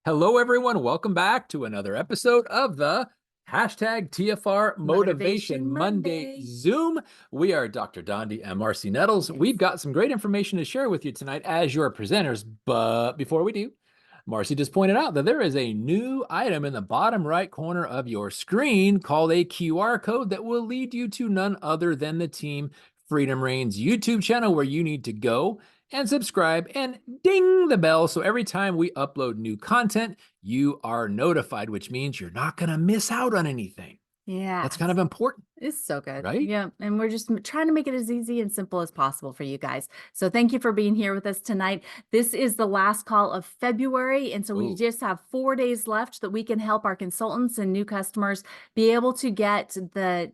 Hello, everyone. Welcome back to another episode of the hashtag TFR Motivation Monday Zoom. We are Dr. Dondi and Marcy Nettles. Yes. We've got some great information to share with you tonight as your presenters. But before we do, Marcy just pointed out that there is a new item in the bottom right corner of your screen called a QR code that will lead you to none other than the Team Freedom Reigns YouTube channel, where you need to go and subscribe and ding the bell so every time we upload new content, you are notified, which means you're not going to miss out on anything. Yeah. That's kind of important. It's so good. Right? Yeah. And we're just trying to make it as easy and simple as possible for you guys. So thank you for being here with us tonight. This is the last call of February. And so we just have 4 days left that we can help our consultants and new customers be able to get the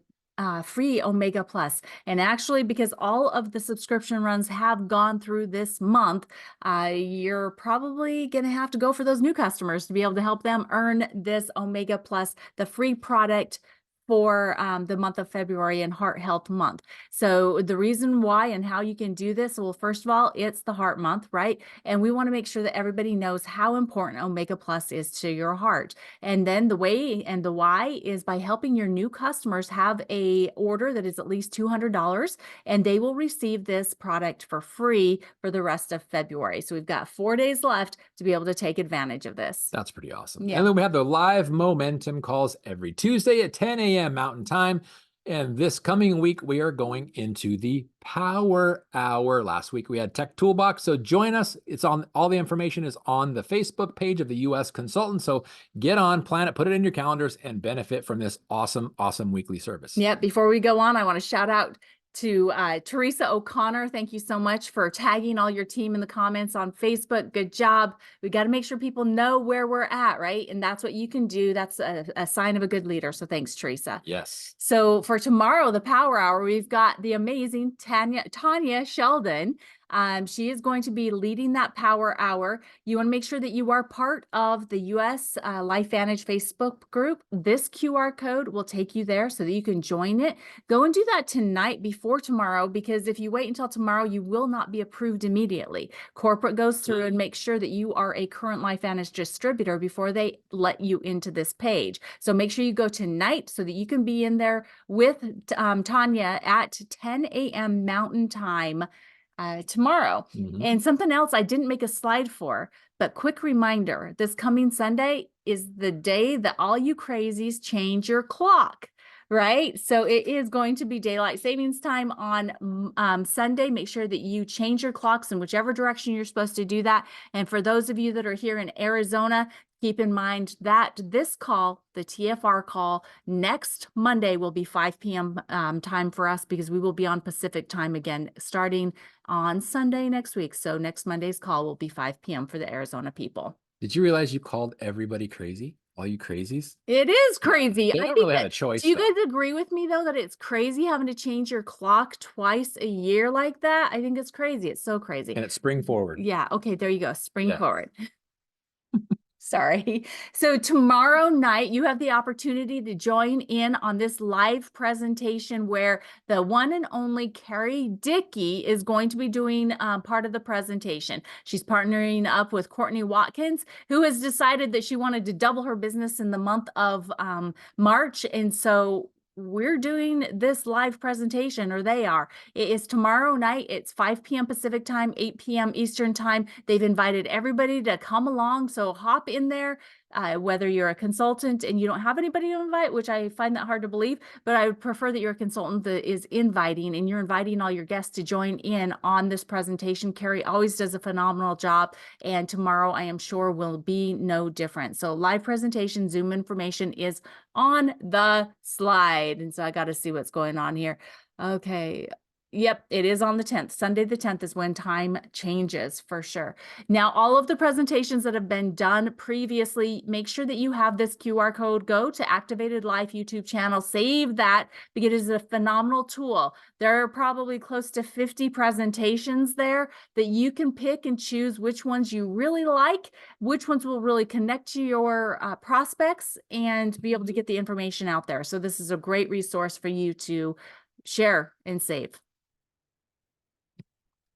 free Omega Plus. And actually, because all of the subscription runs have gone through this month, you're probably going to have to go for those new customers to be able to help them earn this Omega Plus, the free product for the month of February and Heart Health Month. So the reason why and how you can do this, well, first of all, it's the Heart Month, right? And we want to make sure that everybody knows how important Omega Plus is to your heart. And then the way and the why is by helping your new customers have a order that is at least $200, and they will receive this product for free for the rest of February. So we've got 4 days left to be able to take advantage of this. That's pretty awesome. Yeah. And then we have the live momentum calls every Tuesday at 10 a.m. Mountain Time. And this coming week, we are going into the Power Hour. Last week, we had Tech Toolbox. So join us. It's on, all the information is on the Facebook page of the U.S. Consultant. So get on, plan it, put it in your calendars, and benefit from this awesome, awesome weekly service. Yeah. Before we go on, I want to shout out to Teresa O'Connor. Thank you so much for tagging all your team in the comments on Facebook. Good job. We got to make sure people know where we're at, right? And that's what you can do. That's a sign of a good leader. So thanks, Teresa. Yes. So for tomorrow, the Power Hour, we've got the amazing Tanya Sheldon. She is going to be leading that Power Hour. You want to make sure that you are part of the U.S. LifeVantage Facebook group. This QR code will take you there so that you can join it. Go and do that tonight before tomorrow, because if you wait until tomorrow, you will not be approved immediately. Corporate goes through and makes sure that you are a current LifeVantage distributor before they let you into this page. So make sure you go tonight so that you can be in there with Tanya at 10 a.m. Mountain Time tomorrow. And something else I didn't make a slide for, but quick reminder, this coming Sunday is the day that all you crazies change your clock, right? So it is going to be daylight savings time on Sunday. Make sure that you change your clocks in whichever direction you're supposed to do that. And for those of you that are here in Arizona, keep in mind that this call, the TFR call, next Monday will be 5 p.m. Time for us, because we will be on Pacific time again starting on Sunday next week. So next Monday's call will be 5 p.m. for the Arizona people. Did you realize you called everybody crazy? All you crazies? It is crazy. They don't really have a choice. Do you guys agree with me, though, that it's crazy having to change your clock twice a year like that? I think it's crazy. It's so crazy. And it's spring forward. Yeah. Okay. There you go. Spring forward. Sorry. So tomorrow night, you have the opportunity to join in on this live presentation where the one and only Carrie Dickey is going to be doing part of the presentation. She's partnering up with Courtney Watkins, who has decided that she wanted to double her business in the month of March. And so we're doing this live presentation, or they are. It is tomorrow night. It's 5 p.m. Pacific time, 8 p.m. Eastern time. They've invited everybody to come along. So hop in there, whether you're a consultant and you don't have anybody to invite, which I find that hard to believe, but I would prefer that you're a consultant that is inviting, and you're inviting all your guests to join in on this presentation. Carrie always does a phenomenal job, and tomorrow I am sure will be no different. So live presentation, Zoom information is on the slide. And so I got to see what's going on here. Okay. Yep, it is on the 10th. Sunday the 10th is when time changes for sure. Now, all of the presentations that have been done previously, make sure that you have this QR code. Go to Activated Life YouTube channel, save that, because it is a phenomenal tool. There are probably close to 50 presentations there that you can pick and choose which ones you really like, which ones will really connect to your prospects, and be able to get the information out there. So this is a great resource for you to share and save.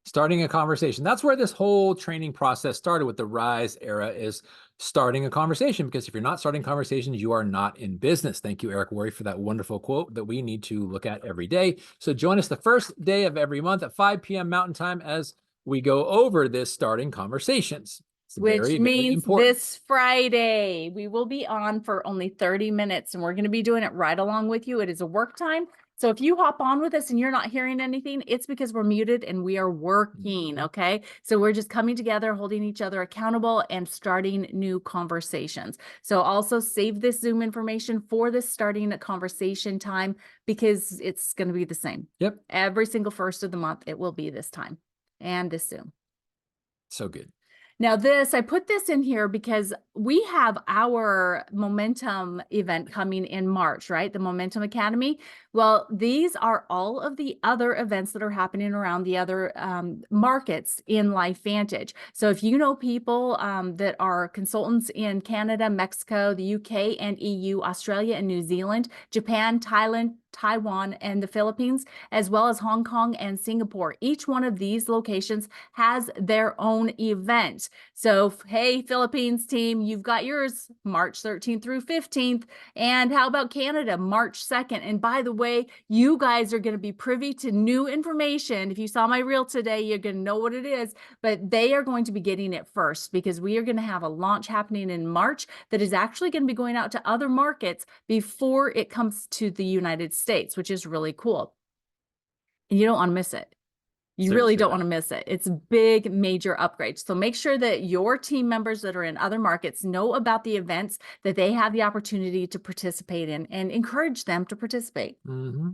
Starting a conversation. That's where this whole training process started with the RISE era, is starting a conversation, because if you're not starting conversations, you are not in business. Thank you, Eric Worre, for that wonderful quote that we need to look at every day. So join us the first day of every month at 5 p.m. Mountain Time as we go over this starting conversations. It's Which very, very means important. this Friday, we will be on for only 30 minutes and we're going to be doing it right along with you. It is a work time. So if you hop on with us and you're not hearing anything, it's because we're muted and we are working, okay? So we're just coming together, holding each other accountable and starting new conversations. So also save this Zoom information for this starting a conversation time because it's going to be the same. Yep. Every single first of the month, it will be this time and this Zoom. So good. Now I put this in here because we have our Momentum event coming in March, right? The Momentum Academy. Well, these are all of the other events that are happening around the other markets in LifeVantage. So if you know people that are consultants in Canada, Mexico, the UK and EU, Australia and New Zealand, Japan, Thailand, Taiwan, and the Philippines, as well as Hong Kong and Singapore. Each one of these locations has their own event. So, hey, Philippines team, you've got yours March 13th through 15th. And how about Canada, March 2nd? And by the way, you guys are going to be privy to new information. If you saw my reel today, you're going to know what it is, but they are going to be getting it first because we are going to have a launch happening in March that is actually going to be going out to other markets before it comes to the United States, which is really cool. And you don't want to miss it. You really don't want to miss it. It's a big, major upgrade. So make sure that your team members that are in other markets know about the events that they have the opportunity to participate in and encourage them to participate. Mm-hmm.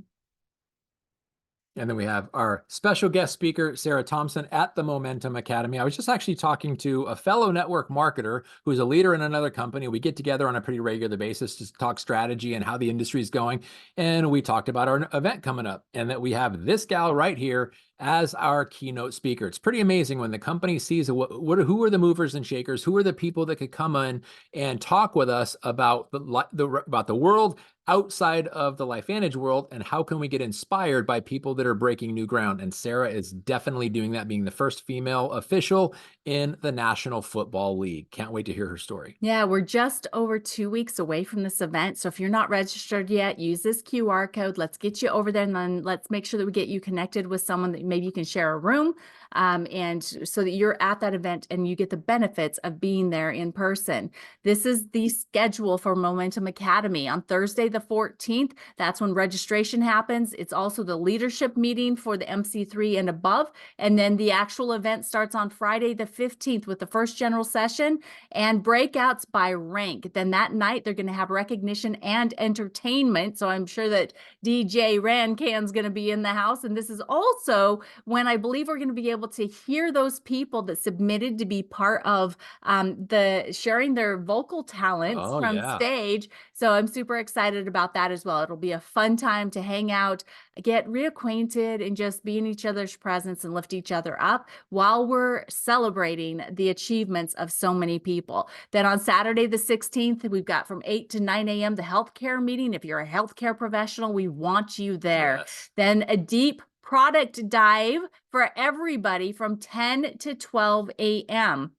And then we have our special guest speaker, Sarah Thompson, at the Momentum Academy. I was just actually talking to a fellow network marketer who's a leader in another company. We get together on a pretty regular basis to talk strategy and how the industry is going. And we talked about our event coming up and that we have this gal right here as our keynote speaker. It's pretty amazing when the company sees who are the movers and shakers, who are the people that could come in and talk with us about the world outside of the LifeVantage world, and how can we get inspired by people that are breaking new ground. And Sarah is definitely doing that, being the first female official in the National Football League. Can't wait to hear her story. Yeah, we're just over 2 weeks away from this event. So if you're not registered yet, use this QR code. Let's get you over there and then let's make sure that we get you connected with someone that maybe you can share a room and so that you're at that event and you get the benefits of being there in person. This is the schedule for Momentum Academy on Thursday, the 14th. That's when registration happens. It's also the leadership meeting for the MC3 and above. And then the actual event starts on Friday, the 15th with the first general session and breakouts by rank. Then that night, they're going to have recognition and entertainment. So I'm sure that DJ Rancan's going to be in the house. And this is also when I believe we're going to be able to hear those people that submitted to be part of the sharing their vocal talents from stage. So I'm super excited about that as well. It'll be a fun time to hang out, get reacquainted, and just be in each other's presence and lift each other up while we're celebrating the achievements of so many people. Then on Saturday, the 16th, we've got from 8 to 9 a.m. the healthcare meeting. If you're a healthcare professional, we want you there. Yes. Then a deep product dive for everybody from 10 to 12 a.m.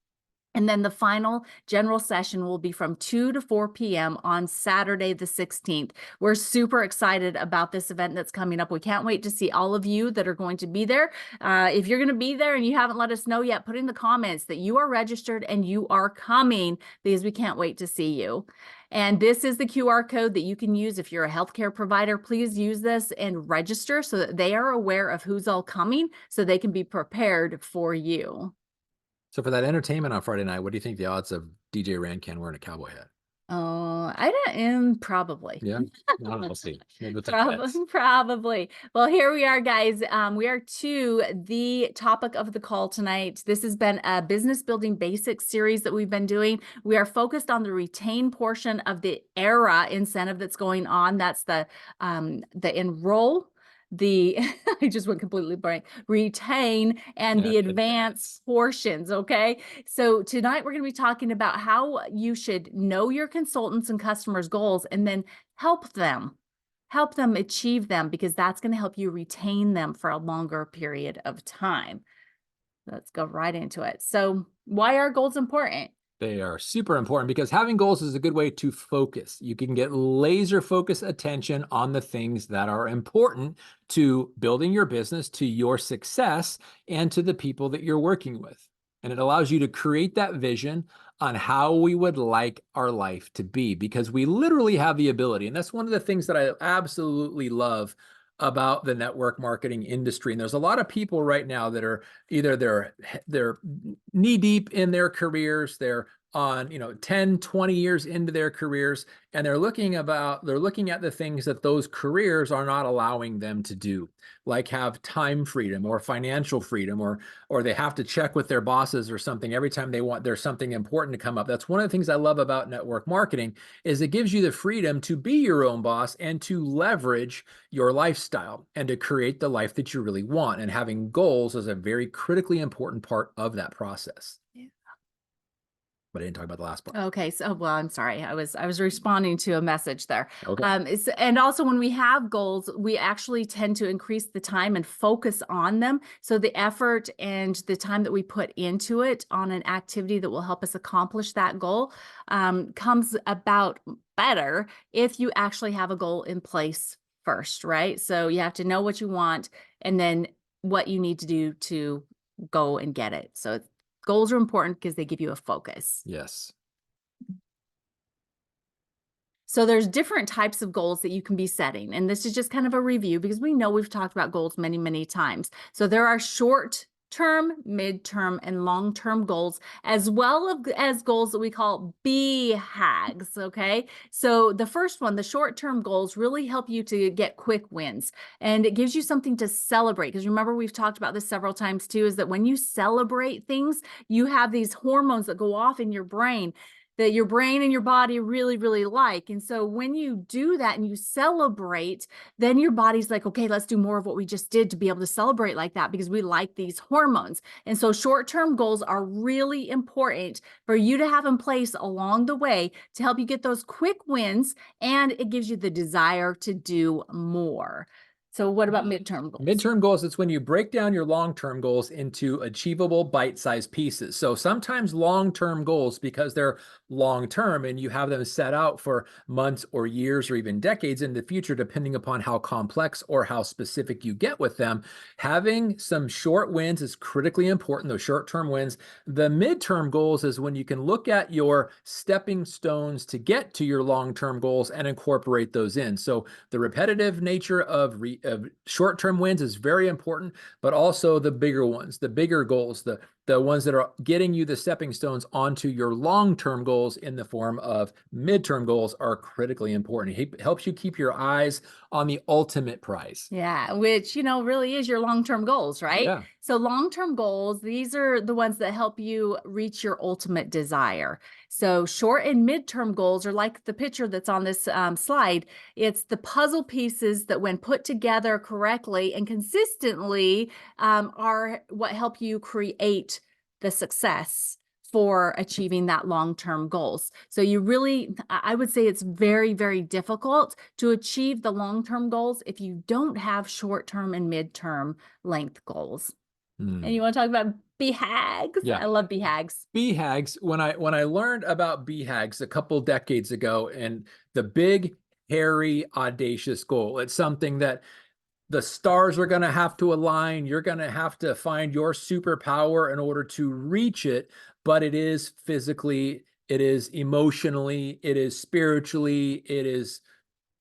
And then the final general session will be from 2 to 4 p.m. on Saturday, the 16th. We're super excited about this event that's coming up. We can't wait to see all of you that are going to be there. If you're going to be there and you haven't let us know yet, put in the comments that you are registered and you are coming because we can't wait to see you. And this is the QR code that you can use if you're a healthcare provider. Please use this and register so that they are aware of who's all coming so they can be prepared for you. So for that entertainment on Friday night, what do you think the odds of DJ Rancan wearing a cowboy hat? Oh, I don't, probably. Yeah, we'll see. Maybe Probably. Well, here we are, guys. We are to the topic of the call tonight. This has been a business building basics series that we've been doing. We are focused on the retain portion of the ERA incentive that's going on. That's the enroll. I just went completely blank, retain and the advanced portions. Okay. So tonight we're going to be talking about how you should know your consultants and customers' goals and then help them achieve them, because that's going to help you retain them for a longer period of time. Let's go right into it. So why are goals important? They are super important because having goals is a good way to focus. You can get laser focus attention on the things that are important to building your business, to your success, and to the people that you're working with. And it allows you to create that vision on how we would like our life to be, because we literally have the ability. And that's one of the things that I absolutely love about the network marketing industry. And there's a lot of people right now that are either they're knee deep in their careers, they're on 10 20 years into their careers, and they're looking at the things that those careers are not allowing them to do, like have time freedom or financial freedom, or they have to check with their bosses or something every time there's something important to come up. That's one of the things I love about network marketing, is it gives you the freedom to be your own boss and to leverage your lifestyle and to create the life that you really want. And having goals is a very critically important part of that process. But I didn't talk about the last part. Okay, so well, I'm sorry. I was responding to a message there. Okay. And also when we have goals, we actually tend to increase the time and focus on them. So the effort and the time that we put into it on an activity that will help us accomplish that goal comes about better if you actually have a goal in place first, right? So you have to know what you want and then what you need to do to go and get it. So goals are important because they give you a focus. Yes. So there's different types of goals that you can be setting. And this is just kind of a review because we know we've talked about goals many, many times. So there are short-term, mid-term, and long-term goals, as well as goals that we call BHAGs, okay? So the first one, the short-term goals, really help you to get quick wins. And it gives you something to celebrate. Because remember, we've talked about this several times too, is that when you celebrate things, you have these hormones that go off in your brain that your brain and your body really, really like. And so when you do that and you celebrate, then your body's like, okay, let's do more of what we just did to be able to celebrate like that because we like these hormones. And so short-term goals are really important for you to have in place along the way to help you get those quick wins, and it gives you the desire to do more. So what about midterm goals? Midterm goals, it's when you break down your long-term goals into achievable bite-sized pieces. So sometimes long-term goals, because they're long-term and you have them set out for months or years or even decades in the future, depending upon how complex or how specific you get with them, having some short wins is critically important, those short-term wins. The midterm goals is when you can look at your stepping stones to get to your long-term goals and incorporate those in. So the repetitive nature of short-term wins is very important, but also the bigger ones, the bigger goals, the ones that are getting you the stepping stones onto your long-term goals in the form of midterm goals are critically important. It helps you keep your eyes on the ultimate prize. Yeah, which, really is your long-term goals, right? Yeah. So long-term goals, these are the ones that help you reach your ultimate desire. So short and midterm goals are like the picture that's on this slide. It's the puzzle pieces that when put together correctly and consistently are what help you create the success for achieving that long-term goals. So I would say it's very, very difficult to achieve the long-term goals if you don't have short-term and mid-term length goals. And you want to talk about BHAGs? Yeah. I love BHAGs. BHAGs, when I learned about BHAGs a couple decades ago, and the big, hairy, audacious goal, it's something that the stars are going to have to align. You're going to have to find your superpower in order to reach it. But it is physically, it is emotionally, it is spiritually, it is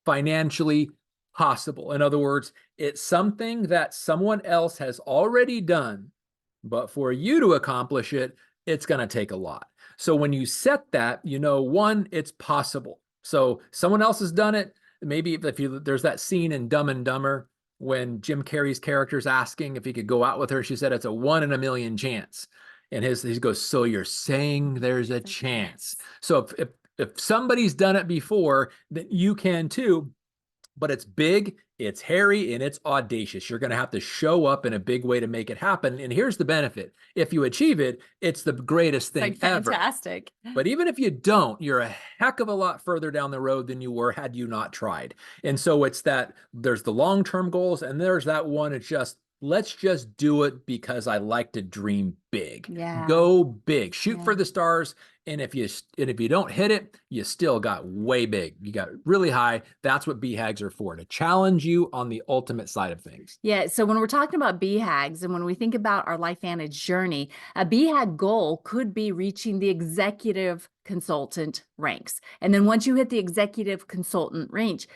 financially possible. In other words, it's something that someone else has already done, but for you to accomplish it, it's going to take a lot. So when you set that, one, it's possible. So someone else has done it. Maybe there's that scene in Dumb and Dumber when Jim Carrey's character's asking if he could go out with her. She said it's a 1 in a million chance. And he goes, so you're saying there's a chance. So if somebody's done it before, then you can too. But it's big, it's hairy, and it's audacious. You're going to have to show up in a big way to make it happen. And here's the benefit. If you achieve it, it's the greatest thing ever. Fantastic. But even if you don't, you're a heck of a lot further down the road than you were had you not tried. And so it's that there's the long-term goals, and there's that one. It's just, let's just do it because I like to dream big. Yeah. Go big. Shoot for Yeah. the stars. And if you don't hit it, you still got way big. You got really high. That's what BHAGs are for, to challenge you on the ultimate side of things. Yeah. So when we're talking about BHAGs and when we think about our LifeVantage journey, a BHAG goal could be reaching the executive consultant ranks. And then once you hit the executive consultant ranks,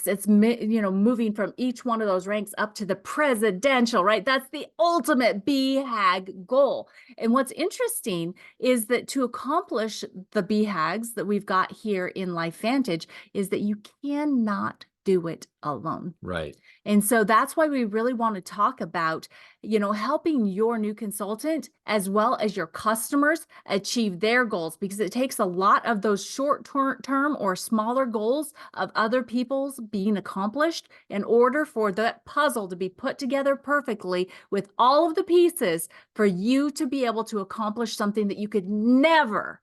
it's, moving from each one of those ranks up to the presidential, right? That's the ultimate BHAG goal. And what's interesting is that to accomplish the BHAGs that we've got here in LifeVantage is that you cannot do it alone. Right. And so that's why we really want to talk about, helping your new consultant as well as your customers achieve their goals, because it takes a lot of those short-term or smaller goals of other people's being accomplished in order for that puzzle to be put together perfectly with all of the pieces for you to be able to accomplish something that you could never,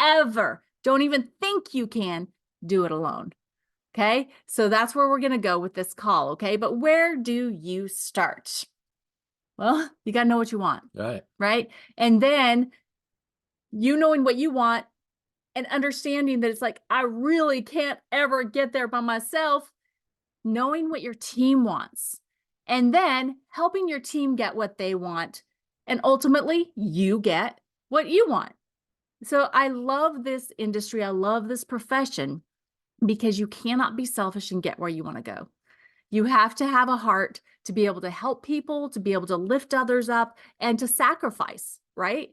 ever, don't even think you can do it alone. Okay, so that's where we're going to go with this call. Okay, but where do you start? Well, you got to know what you want, right? And then you knowing what you want and understanding that it's like, I really can't ever get there by myself, knowing what your team wants, and then helping your team get what they want. And ultimately, you get what you want. So I love this industry. I love this profession, because you cannot be selfish and get where you want to go. You have to have a heart to be able to help people, to be able to lift others up, and to sacrifice, right?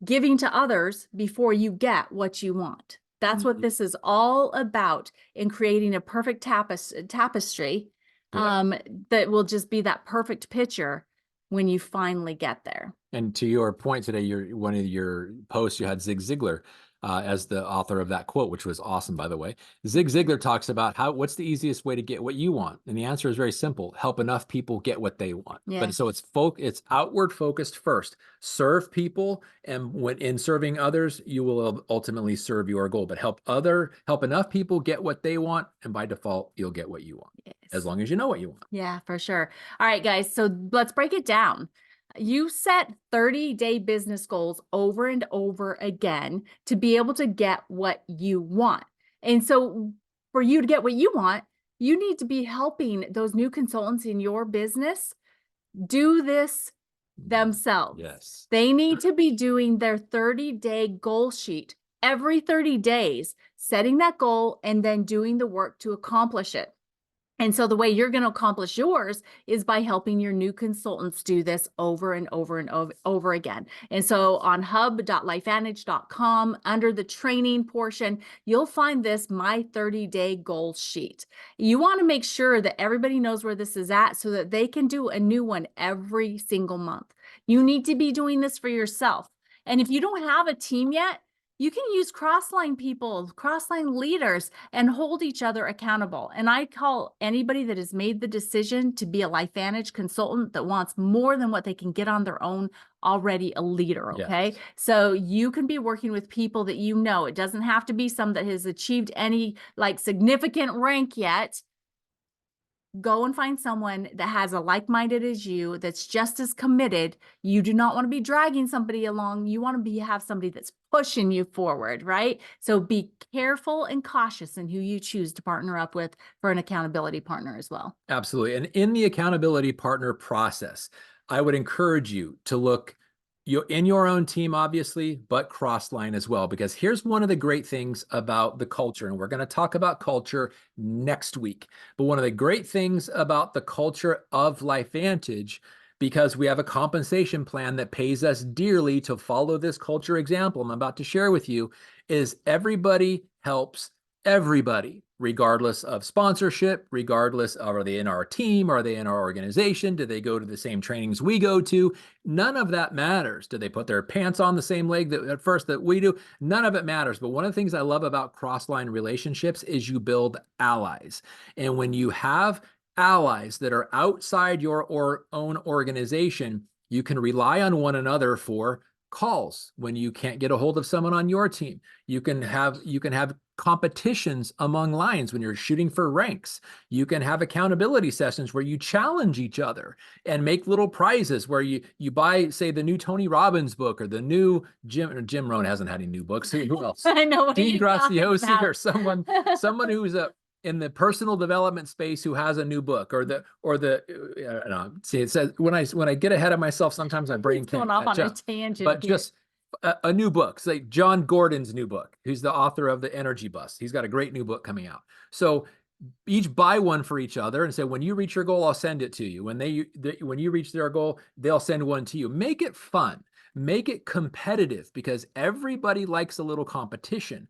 Giving to others before you get what you want. That's what this is all about, in creating a perfect tapestry that will just be that perfect picture when you finally get there. And to your point today, one of your posts, you had Zig Ziglar as the author of that quote, which was awesome, by the way. Zig Ziglar talks about what's the easiest way to get what you want? And the answer is very simple: help enough people get what they want. Yeah. But so it's outward focused first. Serve people, and when in serving others, you will ultimately serve your goal. But help enough people get what they want, and by default, you'll get what you want. Yes. As long as you know what you want. Yeah, for sure. All right, guys. So let's break it down. You set 30-day business goals over and over again to be able to get what you want. And so for you to get what you want, you need to be helping those new consultants in your business do this themselves. Yes. They need to be doing their 30-day goal sheet every 30 days, setting that goal and then doing the work to accomplish it. And so the way you're going to accomplish yours is by helping your new consultants do this over and over and over again. And so on hub.lifevantage.com, under the training portion, you'll find this My 30-Day Goal Sheet. You want to make sure that everybody knows where this is at so that they can do a new one every single month. You need to be doing this for yourself. And if you don't have a team yet, you can use Crossline people, Crossline leaders, and hold each other accountable. And I call anybody that has made the decision to be a LifeVantage consultant that wants more than what they can get on their own already a leader, okay? Yes. So you can be working with people that you know. It doesn't have to be some that has achieved any significant rank yet. Go and find someone that has a like-minded as you, that's just as committed. You do not want to be dragging somebody along. You want to have somebody that's pushing you forward, right? So be careful and cautious in who you choose to partner up with for an accountability partner as well. Absolutely. And in the accountability partner process, I would encourage you to look in your own team, obviously, but Crossline as well, because here's one of the great things about the culture, and we're going to talk about culture next week. But one of the great things about the culture of LifeVantage, because we have a compensation plan that pays us dearly to follow this culture example I'm about to share with you, is everybody helps everybody, regardless of sponsorship, regardless of, are they in our team? Are they in our organization? Do they go to the same trainings we go to? None of that matters. Do they put their pants on the same leg at first that we do? None of it matters. But one of the things I love about cross-line relationships is you build allies. And when you have allies that are outside your own organization, you can rely on one another for calls when you can't get a hold of someone on your team. You can have competitions among lines when you're shooting for ranks. You can have accountability sessions where you challenge each other and make little prizes where you buy, say, the new Tony Robbins book or the new Jim Rohn hasn't had any new books. Who else? I know what Dean you're talking Graziosi or about. someone who's in the personal development space who has a new book or see, it says when I get ahead of myself, sometimes my brain He's going can't off on catch a up. tangent But here. just a new book, say John Gordon's new book, who's the author of The Energy Bus. He's got a great new book coming out. So each buy one for each other and say, when you reach your goal, I'll send it to you. When you reach their goal, they'll send one to you. Make it fun, make it competitive, because everybody likes a little competition.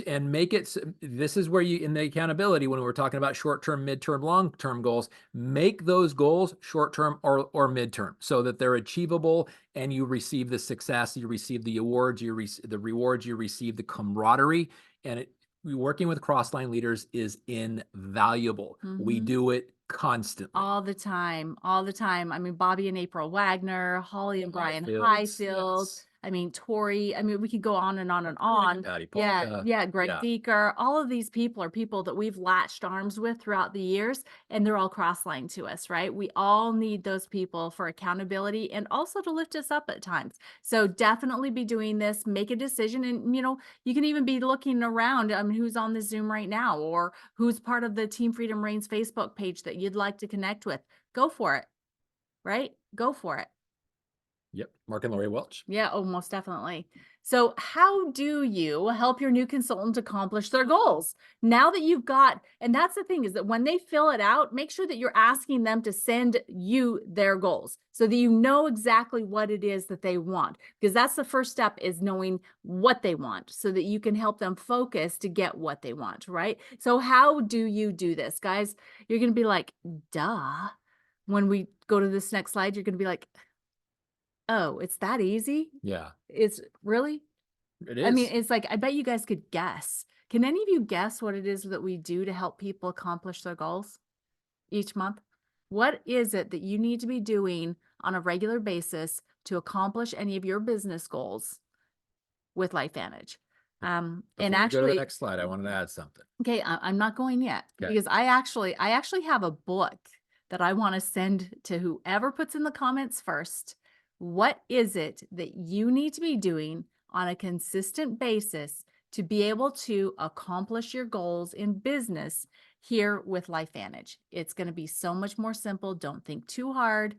And make it, this is where you, in the accountability, when we're talking about short-term, midterm, long-term goals, make those goals short-term or midterm so that they're achievable and you receive the success, you receive the awards, the rewards, you receive the camaraderie. And working with Crossline leaders is invaluable. We do it constantly. All the time. I mean, Bobby and April Wagner, Holly and Brian Highfield. Yes. I mean, Tori. I mean, we could go on and on and on. Patty Yeah, Polka. yeah, Greg Thieker. All of these people are people that we've latched arms with throughout the years, and they're all crossline to us, right? We all need those people for accountability and also to lift us up at times. So definitely be doing this, make a decision. And, you can even be looking around, who's on the Zoom right now, or who's part of the Team Freedom Reigns Facebook page that you'd like to connect with. Go for it, right? Go for it. Yep. Mark and Lori Welch. Yeah, oh, most definitely. So how do you help your new consultant accomplish their goals? Now that you've got, and that's the thing, is that when they fill it out, make sure that you're asking them to send you their goals so that you know exactly what it is that they want, because that's the first step, is knowing what they want so that you can help them focus to get what they want, right? So how do you do this, guys? You're going to be like, duh. When we go to this next slide, you're going to be like, oh, it's that easy? Yeah. It's really? It is. I mean, it's like, I bet you guys could guess. Can any of you guess what it is that we do to help people accomplish their goals each month? What is it that you need to be doing on a regular basis to accomplish any of your business goals with LifeVantage? Before And we go to actually, the next slide, I wanted to add something. okay, I'm not going yet, Okay. because I actually have a book that I want to send to whoever puts in the comments first. What is it that you need to be doing on a consistent basis to be able to accomplish your goals in business here with LifeVantage? It's going to be so much more simple. Don't think too hard.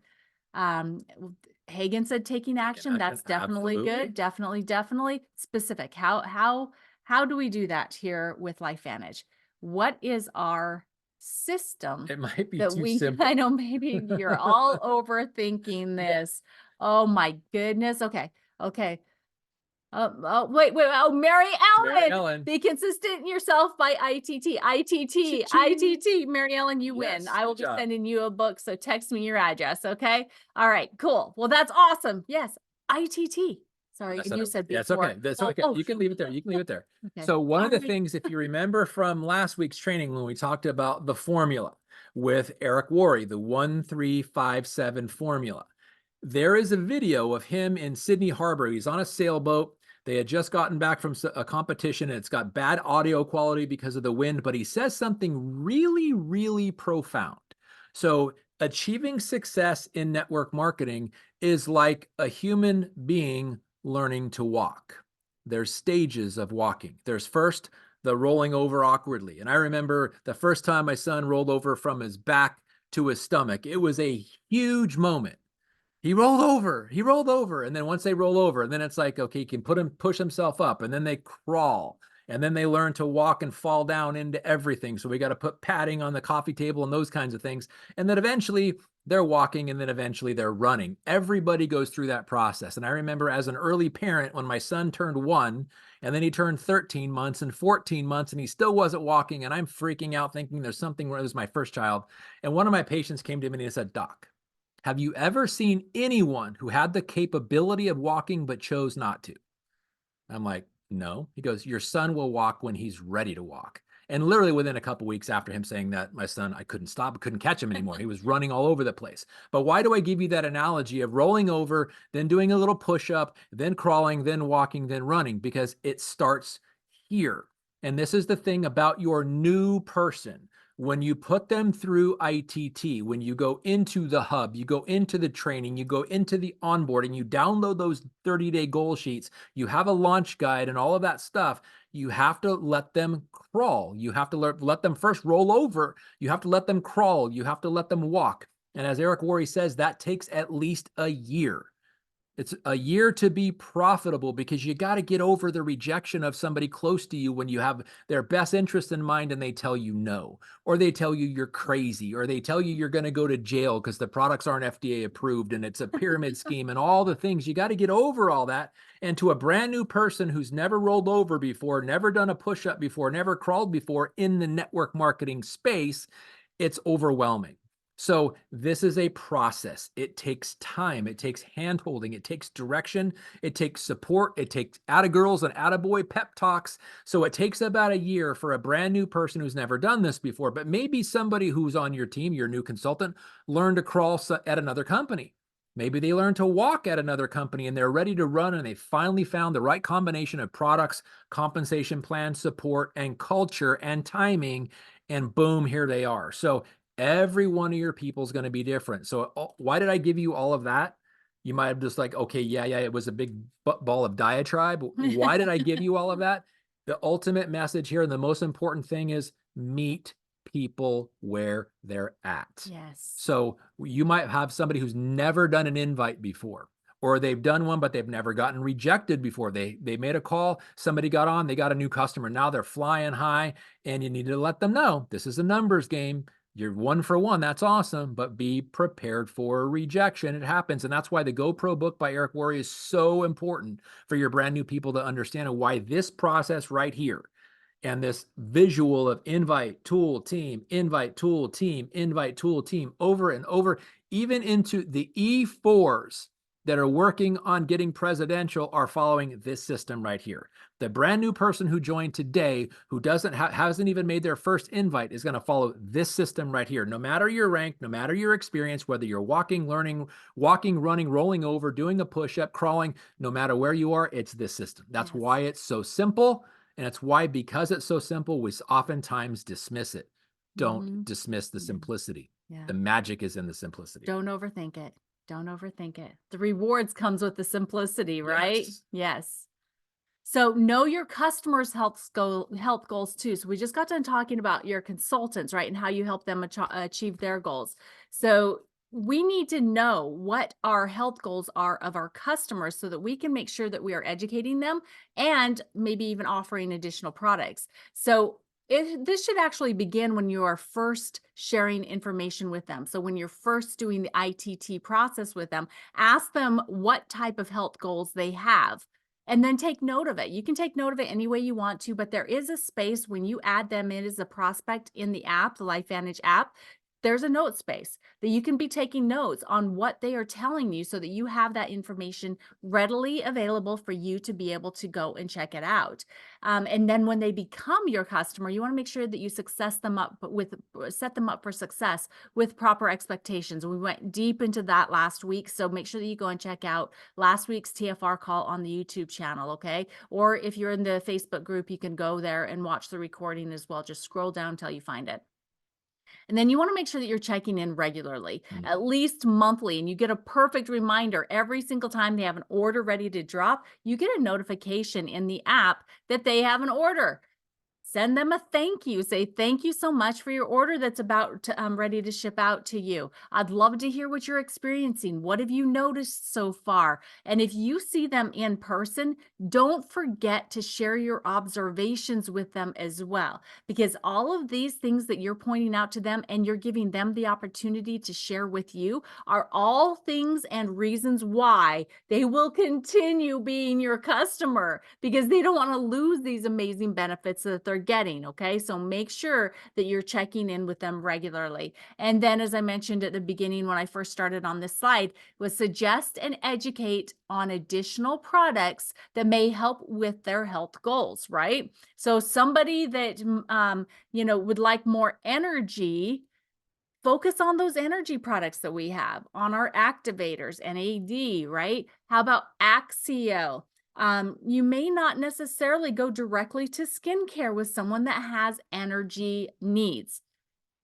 Hagen said taking action. That's definitely good. Definitely specific. How do we do that here with LifeVantage? What is our system? It might be that too we, simple. I know maybe you're all overthinking this. Oh my goodness. Okay. Wait. Oh, Mary Ellen. Be consistent in yourself by ITT. Mary Ellen, you win. Yes, I will good be job. sending you a book. So text me your address. Okay. All right, cool. Well, that's awesome. Yes. ITT. Sorry. That's And you not- said before. That's okay. That's okay. You can leave it there. You can leave it there. Okay. So one of the Alright. things, if you remember from last week's training, when we talked about the formula with Eric Worre, the 1-3-5-7 formula, there is a video of him in Sydney Harbor. He's on a sailboat. They had just gotten back from a competition, and it's got bad audio quality because of the wind, but he says something really, really profound. So achieving success in network marketing is like a human being learning to walk. There's stages of walking. There's first the rolling over awkwardly. And I remember the first time my son rolled over from his back to his stomach, it was a huge moment. He rolled over. And then once they roll over, and then it's like, okay, he can push himself up, and then they crawl, and then they learn to walk and fall down into everything. So we got to put padding on the coffee table and those kinds of things. And then eventually they're walking, and then eventually they're running. Everybody goes through that process. And I remember as an early parent, when my son turned 1, and then he turned 13 months and 14 months, and he still wasn't walking. And I'm freaking out thinking there's something wrong. It was my first child. And one of my patients came to me and he said, "Doc, have you ever seen anyone who had the capability of walking but chose not to?" I'm like, "No." He goes, "Your son will walk when he's ready to walk." And literally within a couple weeks after him saying that, my son, I couldn't stop, I couldn't catch him anymore. He was running all over the place. But why do I give you that analogy of rolling over, then doing a little push up, then crawling, then walking, then running? Because it starts here. And this is the thing about your new person. When you put them through ITT, when you go into the hub, you go into the training, you go into the onboarding, you download those 30-day goal sheets, you have a launch guide and all of that stuff, you have to let them crawl. You have to let them first roll over. You have to let them crawl. You have to let them walk. And as Eric Worre says, that takes at least a year. It's a year to be profitable because you got to get over the rejection of somebody close to you when you have their best interest in mind and they tell you no, or they tell you you're crazy, or they tell you you're going to go to jail because the products aren't FDA approved and it's a pyramid scheme and all the things. You got to get over all that. And to a brand new person who's never rolled over before, never done a push-up before, never crawled before in the network marketing space, it's overwhelming. So this is a process. It takes time. It takes hand-holding. It takes direction. It takes support. It takes atta-girls and atta-boy pep talks. So it takes about a year for a brand new person who's never done this before, but maybe somebody who's on your team, your new consultant, learned to crawl at another company. Maybe they learned to walk at another company and they're ready to run and they finally found the right combination of products, compensation plan, support, and culture and timing, and boom, here they are. So every one of your people is going to be different. So why did I give you all of that? You might have just like, okay, yeah, it was a big ball of diatribe. Why did I give you all of that? The ultimate message here and the most important thing is meet people where they're at. Yes. So you might have somebody who's never done an invite before, or they've done one, but they've never gotten rejected before. They made a call, somebody got on, they got a new customer. Now they're flying high, and you need to let them know this is a numbers game. You're 1 for 1. That's awesome, but be prepared for rejection. It happens. And that's why the GoPro book by Eric Worre is so important for your brand new people to understand, and why this process right here and this visual of invite, tool, team, invite, tool, team, invite, tool, team over and over, even into the E4s that are working on getting presidential are following this system right here. The brand new person who joined today, who hasn't even made their first invite, is going to follow this system right here. No matter your rank, no matter your experience, whether you're walking, learning, walking, running, rolling over, doing a push-up, crawling, no matter where you are, it's this system. That's why it's so simple. And it's why, because it's so simple, we oftentimes dismiss it. Don't dismiss the simplicity. The magic is in the simplicity. Don't overthink it. Don't overthink it. The rewards comes with the simplicity, right? Yes. So know your customers' health goals too. So we just got done talking about your consultants, right? And how you help them achieve their goals. So we need to know what our health goals are of our customers so that we can make sure that we are educating them and maybe even offering additional products. So this should actually begin when you are first sharing information with them. So when you're first doing the ITT process with them, ask them what type of health goals they have, and then take note of it. You can take note of it any way you want to, but there is a space when you add them in as a prospect in the app, the LifeVantage app. There's a note space that you can be taking notes on what they are telling you so that you have that information readily available for you to be able to go and check it out. And then when they become your customer, you want to make sure that you set them up for success with proper expectations. We went deep into that last week, so make sure that you go and check out last week's TFR call on the YouTube channel, okay? Or if you're in the Facebook group, you can go there and watch the recording as well. Just scroll down until you find it. And then you want to make sure that you're checking in regularly, at least monthly, and you get a perfect reminder every single time they have an order ready to drop. You get a notification in the app that they have an order. Send them a thank you. Say, thank you so much for your order that's about to ready to ship out to you. I'd love to hear what you're experiencing. What have you noticed so far? And if you see them in person, don't forget to share your observations with them as well, because all of these things that you're pointing out to them and you're giving them the opportunity to share with you are all things and reasons why they will continue being your customer, because they don't want to lose these amazing benefits that they're they're getting. Okay. So make sure that you're checking in with them regularly. And then, as I mentioned at the beginning, when I first started on this slide, was suggest and educate on additional products that may help with their health goals, right? So somebody that, would like more energy, focus on those energy products that we have, on our activators, NAD, right? How about Axio? You may not necessarily go directly to skincare with someone that has energy needs.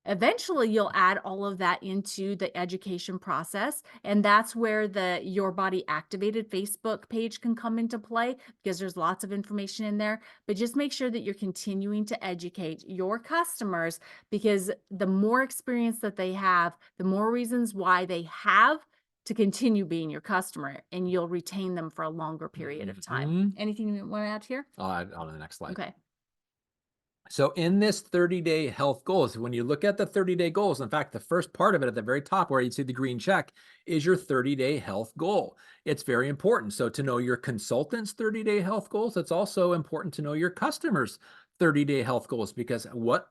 Eventually, you'll add all of that into the education process, and that's where the Your Body Activated Facebook page can come into play, because there's lots of information in there. But just make sure that you're continuing to educate your customers, because the more experience that they have, the more reasons why they have to continue being your customer, and you'll retain them for a longer period of time. Mhm. Anything you want to add here? I'll add on to the next slide. Okay. So in this 30-day health goals, when you look at the 30-day goals, in fact, the first part of it at the very top where you see the green check is your 30-day health goal. It's very important. So to know your consultant's 30-day health goals, it's also important to know your customers' 30-day health goals, because what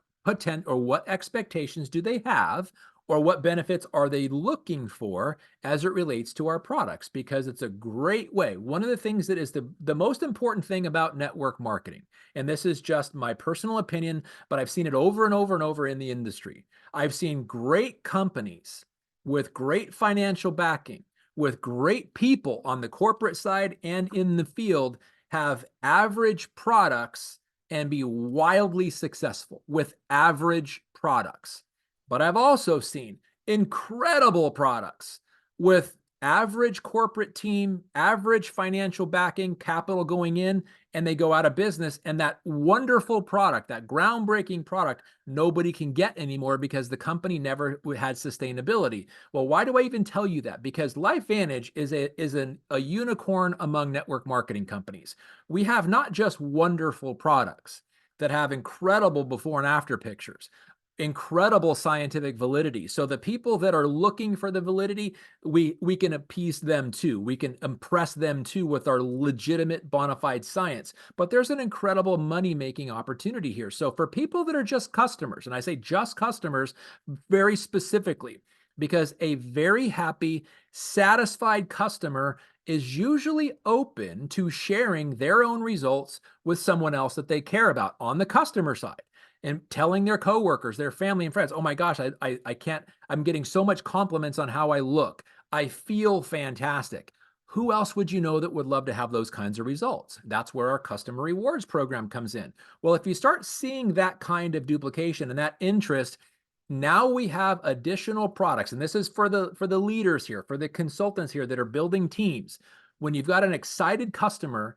expectations do they have, or what benefits are they looking for as it relates to our products? Because it's a great way. One of the things that is the most important thing about network marketing, and this is just my personal opinion, but I've seen it over and over and over in the industry. I've seen great companies with great financial backing, with great people on the corporate side and in the field, have average products and be wildly successful with average products. But I've also seen incredible products with average corporate team, average financial backing, capital going in, and they go out of business. And that wonderful product, that groundbreaking product, nobody can get anymore because the company never had sustainability. Well, why do I even tell you that? Because LifeVantage is a unicorn among network marketing companies. We have not just wonderful products that have incredible before and after pictures, incredible scientific validity. So the people that are looking for the validity, we can appease them too. We can impress them too with our legitimate bona fide science. But there's an incredible money-making opportunity here. So for people that are just customers, and I say just customers very specifically, because a very happy, satisfied customer is usually open to sharing their own results with someone else that they care about on the customer side, and telling their coworkers, their family and friends, oh my gosh, I can't, I'm getting so much compliments on how I look. I feel fantastic. Who else would you know that would love to have those kinds of results? That's where our customer rewards program comes in. Well, if you start seeing that kind of duplication and that interest, now we have additional products. And this is for the leaders here, for the consultants here that are building teams. When you've got an excited customer,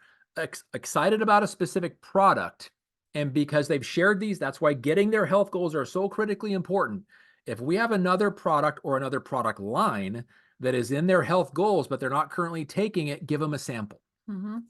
excited about a specific product, and because they've shared these, that's why getting their health goals are so critically important. If we have another product or another product line that is in their health goals, but they're not currently taking it, give them a sample.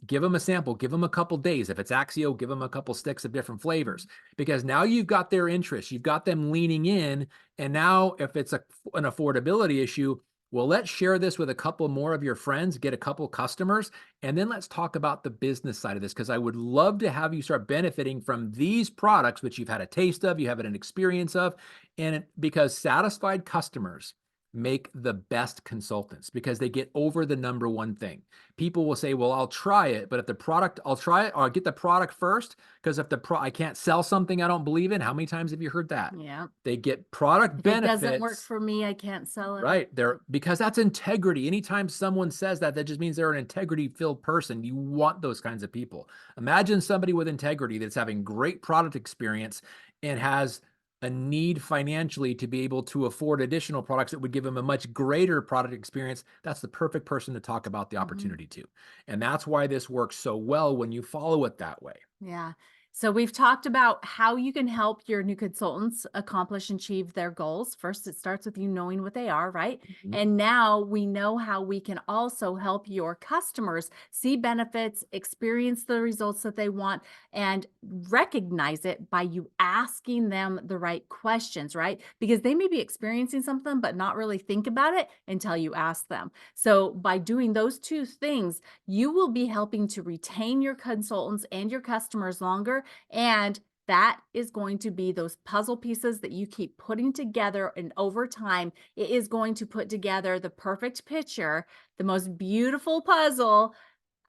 Give them a sample, give them a couple days. If it's Axio, give them a couple sticks of different flavors, because now you've got their interest, you've got them leaning in. And now if it's an affordability issue, well, let's share this with a couple more of your friends, get a couple customers, and then let's talk about the business side of this, because I would love to have you start benefiting from these products, which you've had a taste of, you have an experience of, and because satisfied customers make the best consultants, because they get over the number one thing. People will say, well, I'll try it, but if the product, I'll try it, or I'll get the product first, because if I can't sell something I don't believe in. How many times have you heard that? Yeah. They get product If benefits. it doesn't work for me, I can't sell it. Right. Because that's integrity. Anytime someone says that, that just means they're an integrity-filled person. You want those kinds of people. Imagine somebody with integrity that's having great product experience and has a need financially to be able to afford additional products that would give them a much greater product experience. That's the perfect person to talk about the opportunity to. And that's why this works so well when you follow it that way. Yeah. So we've talked about how you can help your new consultants accomplish and achieve their goals. First, it starts with you knowing what they are, right? And now we know how we can also help your customers see benefits, experience the results that they want, and recognize it by you asking them the right questions, right? Because they may be experiencing something, but not really think about it until you ask them. So by doing those two things, you will be helping to retain your consultants and your customers longer, and that is going to be those puzzle pieces that you keep putting together. And over time, it is going to put together the perfect picture, the most beautiful puzzle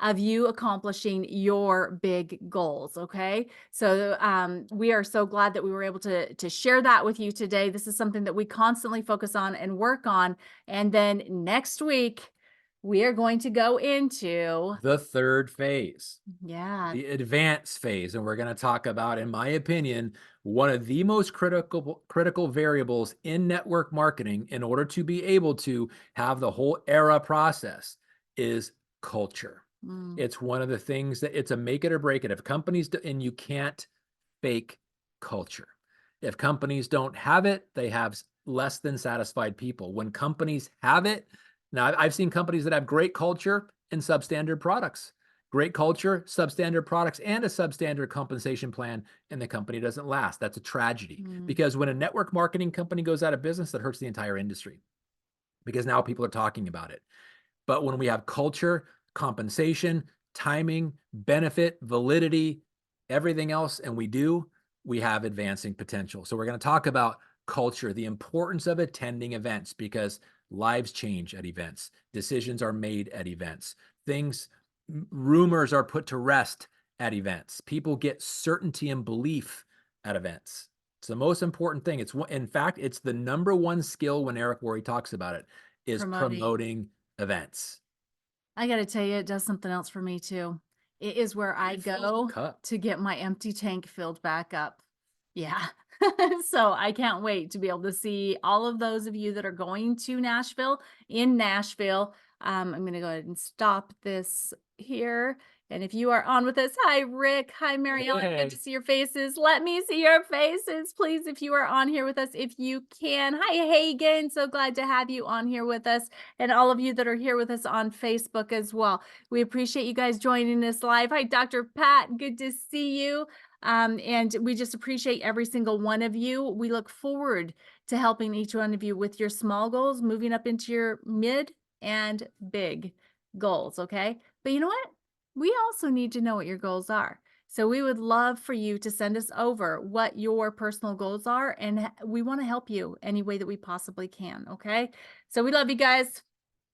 of you accomplishing your big goals. Okay. So we are so glad that we were able to share that with you today. This is something that we constantly focus on and work on. And then next week, we are going to go into, The third phase, yeah, the advanced phase, and we're going to talk about, in my opinion, one of the most critical variables in network marketing in order to be able to have the whole era process is culture. mm, It's one of the things that it's a make it or break it. If companies do, and you can't fake culture. If companies don't have it, they have less than satisfied people. When companies have it, now I've seen companies that have great culture and substandard products. Great culture, substandard products, and a substandard compensation plan, and the company doesn't last. That's a tragedy. mm, Because when a network marketing company goes out of business, that hurts the entire industry because now people are talking about it. But when we have culture, compensation, timing, benefit, validity, everything else, and we have advancing potential. So we're going to talk about culture, the importance of attending events because lives change at events. Decisions are made at events. Rumors are put to rest at events. People get certainty and belief at events. It's the most important thing. In fact, it's the number one skill when Eric Worre talks about it is promoting. promoting events. I got to tell you, it does something else for me too. It is where I It fills the go cup. to get my empty tank filled back up. Yeah. So I can't wait to be able to see all of those of you that are going to Nashville in Nashville. I'm going to go ahead and stop this here. And if you are on with us, hi, Rick. Hi, Mary Ellen. Good to Hey. see your faces. Let me see your faces, please, if you are on here with us, if you can. Hi, Hagen. So glad to have you on here with us, and all of you that are here with us on Facebook as well. We appreciate you guys joining us live. Hi, Dr. Pat. Good to see you. And we just appreciate every single one of you. We look forward to helping each one of you with your small goals, moving up into your mid and big goals. Okay. But you know what? We also need to know what your goals are. So we would love for you to send us over what your personal goals are, and we want to help you any way that we possibly can. Okay. So we love you guys.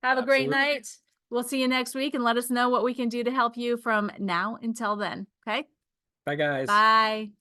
Have a great Absolutely. night. We'll see you next week and let us know what we can do to help you from now until then. Okay. Bye, guys. Bye.